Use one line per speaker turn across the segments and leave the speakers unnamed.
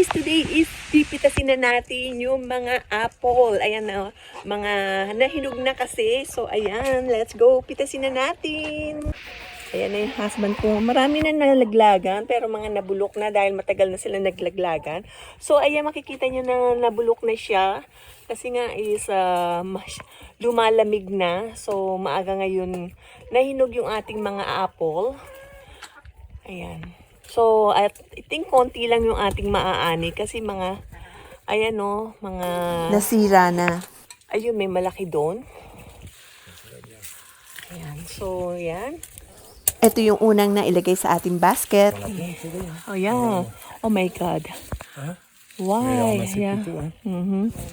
guys, today is pipitasin na natin yung mga apple. Ayan na, mga nahinog na kasi. So ayan, let's go, pitasin na natin. Ayan na yung husband ko. Marami na nalaglagan, pero mga nabulok na dahil matagal na sila naglaglagan. So ayan, makikita nyo na nabulok na siya. Kasi nga is lumalamig na. So maaga ngayon nahinog yung ating mga apple. Ayan. So, I think konti lang yung ating maaani kasi mga, ayan o, mga...
Nasira na.
Ayun, may malaki doon. Ayan. So, yan.
Ito yung unang nailagay sa ating basket.
Oh, yeah. Oh my God. Why? Yeah.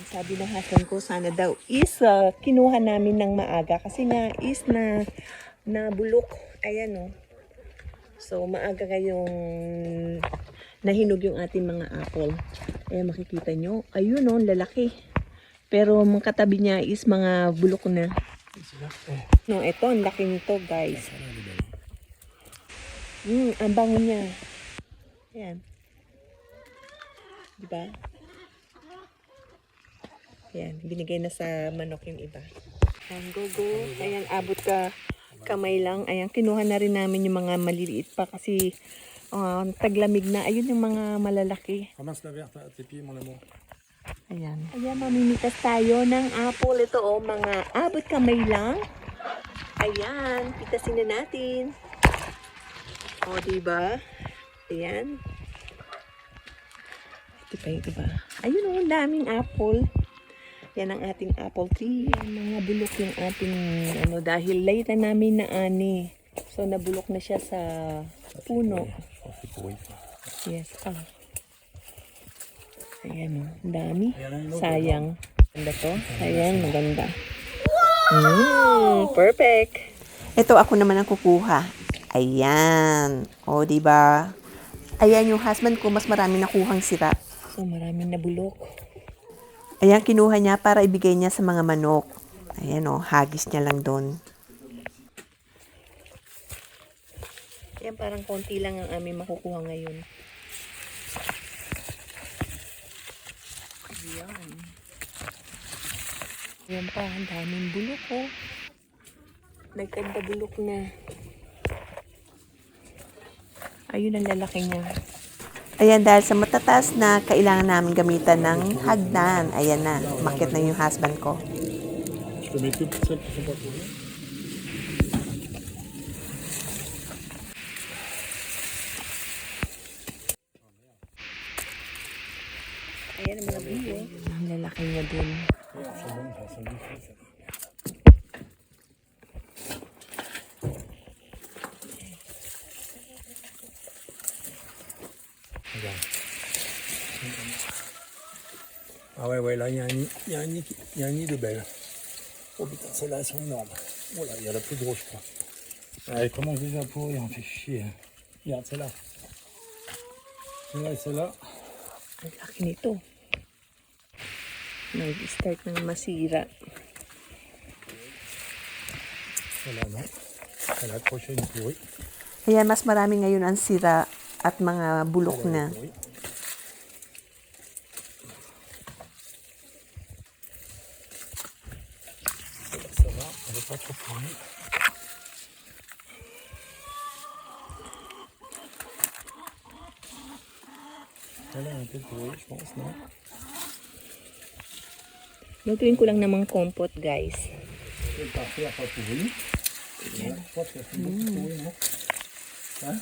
Sabi ng husband ko, sana daw is kinuha namin ng maaga kasi nga is na bulok. Ayan o. So, maaga kayong nahinog yung ating mga apple. Ayan, makikita nyo. Ayun o, lalaki. Pero mga katabi niya is mga bulok na. No, ito, ang laki nito, guys. Ang bango niya. Ayan. Diba? Ayan, binigay na sa manok yung iba. Ayan, go. Ayan, abot ka. Kamay lang. Ayan, kinuha na rin namin yung mga maliliit pa kasi taglamig na. Ayun yung mga malalaki. Ayan. Ayan, mamimitas tayo ng apple. Ito mga abot kamay lang. Ayan, pitasin na natin. O, diba? Ayan. Ito pa yung iba. Ayun ang daming apple. Yan ang ating apple tree. Mga bulok yung ating dahil late na namin na ani. So nabulok na siya sa puno. Yes. Ayan o. Ang dami. Sayang. Ganda to. Ayan. Maganda. Perfect.
Ito ako naman ang kukuha. Ayan. O, diba? Ayan yung husband ko, mas marami nakuhang sira.
So maraming nabulok.
Ayan, kinuha niya para ibigay niya sa mga manok. Ayan o, hagis niya lang doon.
Ayan, parang konti lang ang aming makukuha ngayon. Ayan. Ayan pa, ang daming bulok o. Nagkanda bulok na. Ayun ang lalaki niya.
Ayan, dahil sa matataas na, kailangan namin gamitan ng hagdan. Ayan na, umakyat na yung husband ko.
Ayan ang mga biyo. Ang lalaki niya dun.
Ah ouais, là, il y a un nid de belles. Oh putain, celles-là, elles sont énormes. Oh là, il y a la plus grosse, je crois. Ah, elle commence déjà à pourrir, on fait chier. Regarde, celle-là. Celle-là et celle-là.
Ang laki nito. Nag-start ng masira.
Celle-là, non. Elle a accroché une pourrie.
Ayan, mas marami ngayon ang sira at mga bulok na.
Ça va, elle n'est pas trop pourrie. Elle est un peu pourrie, je pense, non?
Lutuin ko lang namang kompot, guys.
C'est parfait, pas pourrie. Je crois que c'est beaucoup pourrie, non? Hein?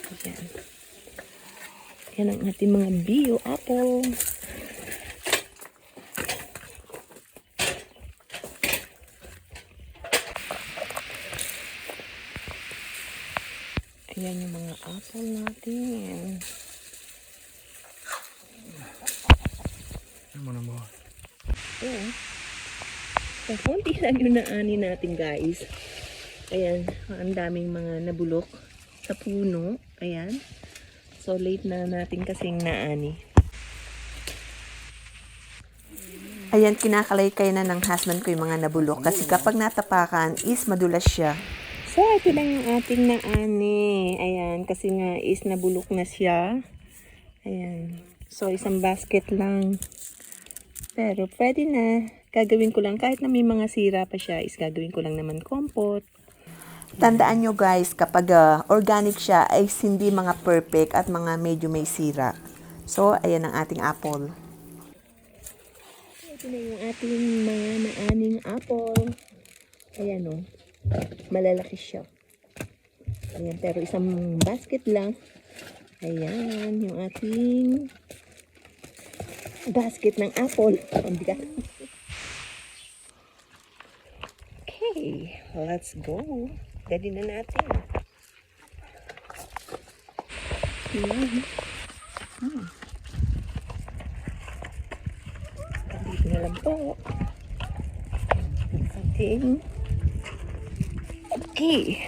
Ayan. Yan ang ating mga bio apple. Ayan yung mga apple natin.
Mon amour.
Oo. So, konti lang yung naani natin, guys. Ayan, ang daming mga nabulok sa puno. Ayan. So, late na natin kasing naani.
Ayan, kinakalaykay na ng husband ko yung mga nabulok. Kasi kapag natapakan, is madulas siya.
So, ito lang yung ating naani. Ayan, kasi nga is nabulok na siya. Ayan. So, isang basket lang. Pero, pwede na. Gagawin ko lang, kahit na may mga sira pa siya, is gagawin ko lang naman compote.
Tandaan nyo guys, kapag organic siya ay hindi mga perfect at mga medyo may sira. So, ayan ang ating apple.
Ito na yung ating mga maaning apple. Ayan o. Malalaki siya. Ayan, pero isang basket lang. Ayan, yung ating basket ng apple. Ang bigat. Okay, let's go. Dali na natin. Ayan. Dito na lang po. Ating. Okay.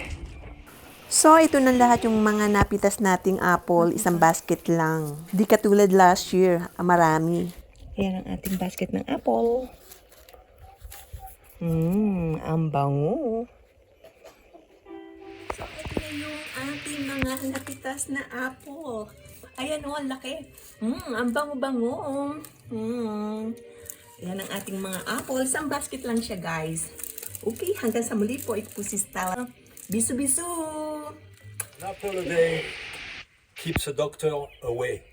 So, ito na lahat yung mga napitas nating apple, isang basket lang. Di katulad last year, marami.
Ayan ang ating basket ng apple. Ang bango. So, ito na yung ating mga napitas na apple. Ayan o, ang laki. Ang bango-bango. Ayan ang ating mga apple. Isang basket lang siya, guys. Okay, hanggang sa muli po. Ito po si Stella. Bisu-bisu!
An apple a day keeps a doctor away.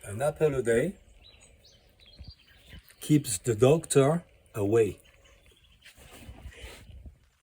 An apple a day keeps the doctor away.